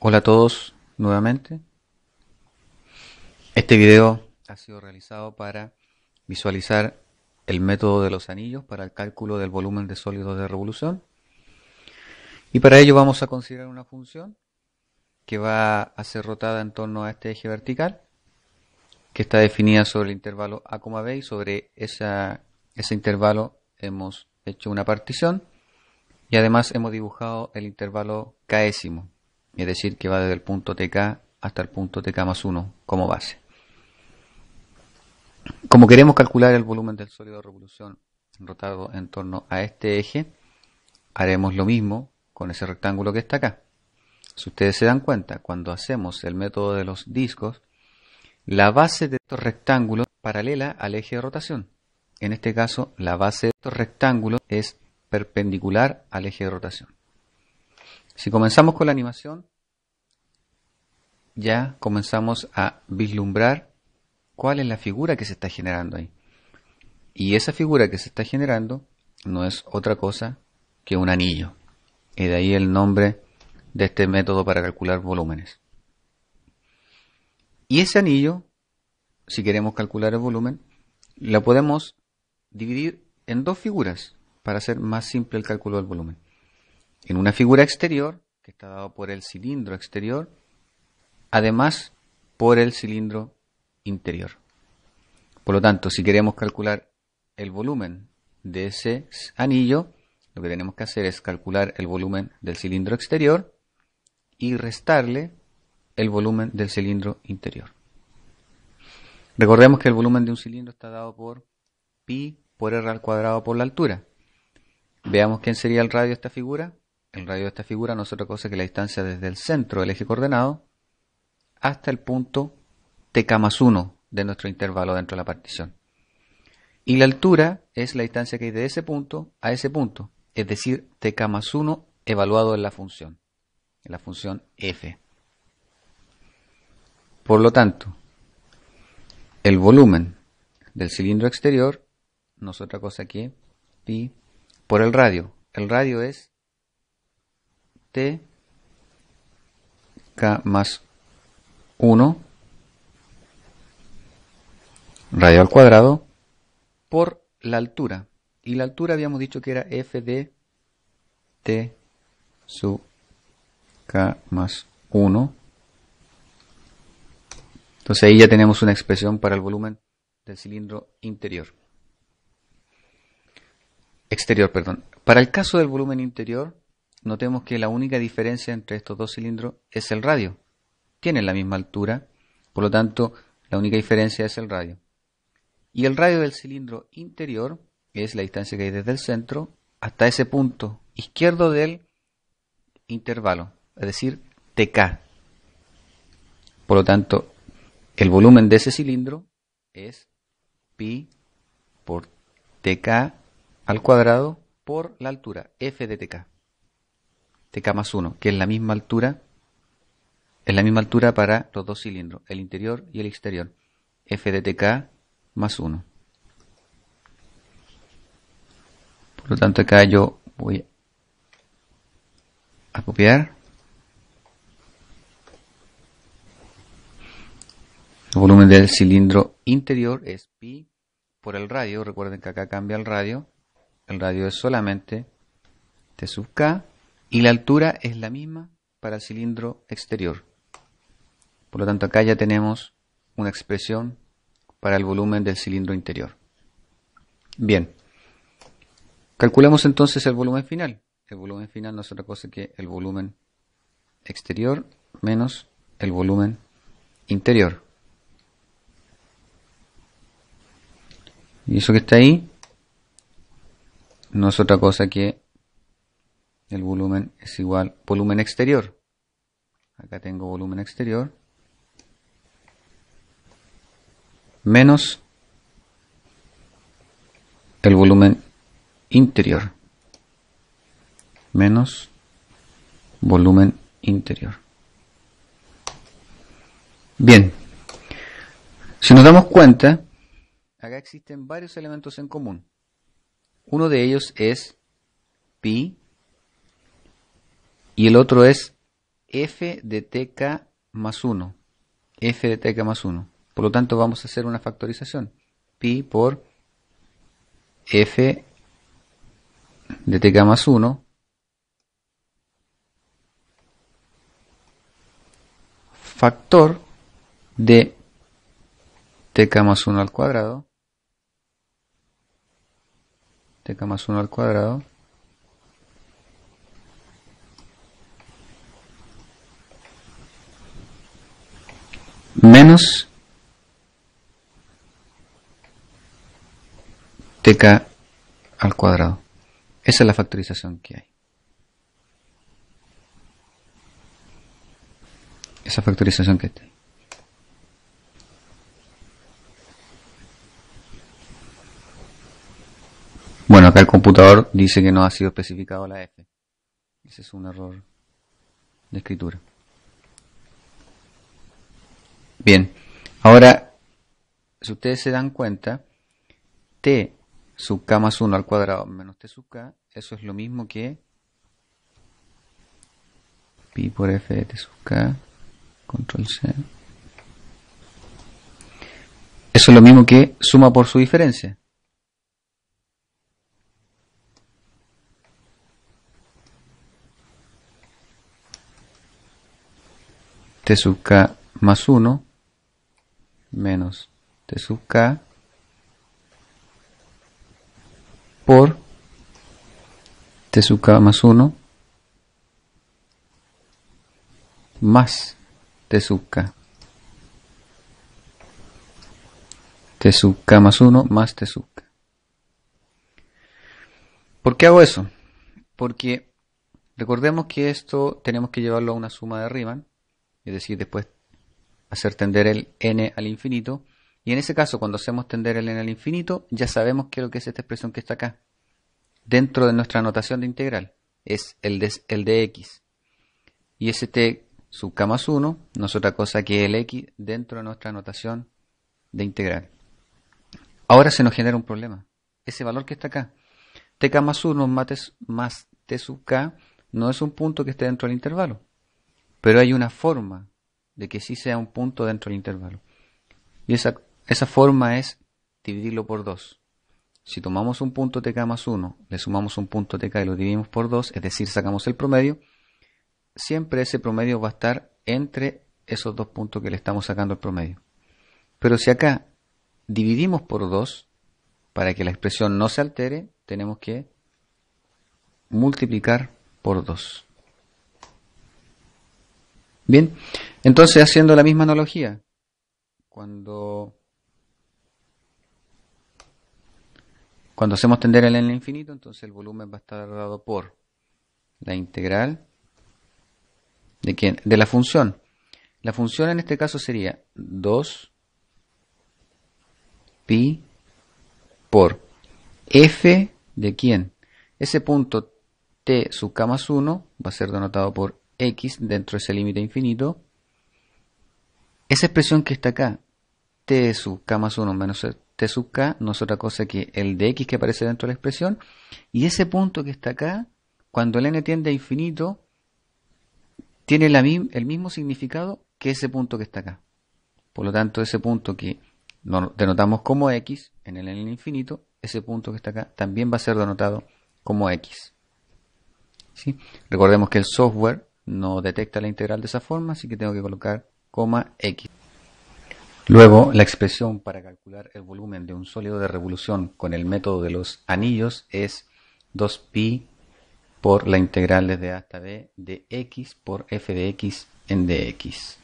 Hola a todos nuevamente. Este video ha sido realizado para visualizar el método de los anillos para el cálculo del volumen de sólidos de revolución. Y para ello vamos a considerar una función que va a ser rotada en torno a este eje vertical, que está definida sobre el intervalo a, b, y sobre ese intervalo hemos hecho una partición y además hemos dibujado el intervalo késimo, es decir, que va desde el punto tk hasta el punto tk más 1 como base. Como queremos calcular el volumen del sólido de revolución rotado en torno a este eje, haremos lo mismo con ese rectángulo que está acá. Si ustedes se dan cuenta, cuando hacemos el método de los discos, la base de estos rectángulos es paralela al eje de rotación. En este caso, la base de estos rectángulos es perpendicular al eje de rotación. Si comenzamos con la animación, ya comenzamos a vislumbrar cuál es la figura que se está generando ahí. Y esa figura que se está generando no es otra cosa que un anillo. Y de ahí el nombre de este método para calcular volúmenes. Y ese anillo, si queremos calcular el volumen, lo podemos dividir en dos figuras para hacer más simple el cálculo del volumen. En una figura exterior, que está dado por el cilindro exterior, además por el cilindro interior. Por lo tanto, si queremos calcular el volumen de ese anillo, lo que tenemos que hacer es calcular el volumen del cilindro exterior y restarle el volumen del cilindro interior. Recordemos que el volumen de un cilindro está dado por pi por r al cuadrado por la altura. Veamos quién sería el radio de esta figura. El radio de esta figura no es otra cosa que la distancia desde el centro del eje coordenado hasta el punto tk más 1 de nuestro intervalo dentro de la partición. Y la altura es la distancia que hay de ese punto a ese punto, es decir, tk más 1 evaluado en la función f. Por lo tanto, el volumen del cilindro exterior no es otra cosa que pi por el radio. El radio es tk más 1 radio al cuadrado por la altura. Y la altura habíamos dicho que era f de t sub k más 1. Entonces ahí ya tenemos una expresión para el volumen del cilindro exterior. Para el caso del volumen interior, notemos que la única diferencia entre estos dos cilindros es el radio. Tienen la misma altura, por lo tanto, la única diferencia es el radio. Y el radio del cilindro interior es la distancia que hay desde el centro hasta ese punto izquierdo del intervalo, es decir, tk. Por lo tanto, el volumen de ese cilindro es pi por tk al cuadrado por la altura, f de tk más 1, que es la misma altura para los dos cilindros, el interior y el exterior, f de tk más 1. Por lo tanto, acá yo voy a copiar. El volumen del cilindro interior es pi por el radio. Recuerden que acá cambia el radio. El radio es solamente t sub k. Y la altura es la misma para el cilindro exterior. Por lo tanto, acá ya tenemos una expresión para el volumen del cilindro interior. Bien. Calculemos entonces el volumen final. El volumen final no es otra cosa que el volumen exterior menos el volumen interior. Y eso que está ahí no es otra cosa que el volumen es igual volumen exterior. Acá tengo volumen exterior menos el volumen interior menos volumen interior. Bien, si nos damos cuenta, acá existen varios elementos en común. Uno de ellos es pi y el otro es f de tk más 1. F de tk más 1. Por lo tanto, vamos a hacer una factorización. Pi por f de tk más 1 factor de tk más 1 al cuadrado, tk más 1 al cuadrado, menos tk al cuadrado. Esa es la factorización que hay. Esa factorización que está ahí. Bueno, acá el computador dice que no ha sido especificado la f. Ese es un error de escritura. Bien, ahora, si ustedes se dan cuenta, t sub k más 1 al cuadrado menos t sub k, eso es lo mismo que pi por f de t sub k, control C. Eso es lo mismo que suma por su diferencia. T sub k más 1 menos t sub k por t sub k más 1 más t sub k. T sub k más 1 más t sub k. ¿Por qué hago eso? Porque recordemos que esto tenemos que llevarlo a una suma de Riemann, es decir, después hacer tender el n al infinito, y en ese caso cuando hacemos tender el n al infinito ya sabemos qué es lo que es esta expresión que está acá dentro de nuestra notación de integral, es el de x, y ese t sub k más 1 no es otra cosa que el x dentro de nuestra notación de integral. Ahora se nos genera un problema, ese valor que está acá, tk más 1 más t sub k no es un punto que esté dentro del intervalo, pero hay una forma de que sí sea un punto dentro del intervalo. Y esa forma es dividirlo por 2. Si tomamos un punto tk más 1, le sumamos un punto tk y lo dividimos por 2, es decir, sacamos el promedio, siempre ese promedio va a estar entre esos dos puntos que le estamos sacando el promedio. Pero si acá dividimos por 2, para que la expresión no se altere, tenemos que multiplicar por 2. Bien, entonces haciendo la misma analogía, cuando hacemos tender el n al infinito, entonces el volumen va a estar dado por la integral ¿de quién? De la función. La función en este caso sería 2 pi por f de quién. Ese punto t sub k más 1 va a ser denotado por x dentro de ese límite infinito. Esa expresión que está acá, t sub k más 1 menos t sub k, no es otra cosa que el de x que aparece dentro de la expresión. Y ese punto que está acá, cuando el n tiende a infinito, tiene el mismo significado que ese punto que está acá. Por lo tanto, ese punto que denotamos como x en el n infinito, ese punto que está acá también va a ser denotado como x. ¿Sí? Recordemos que el software no detecta la integral de esa forma, así que tengo que colocar coma x. Luego, la expresión para calcular el volumen de un sólido de revolución con el método de los anillos es 2pi por la integral desde a hasta b de x por f de x en dx.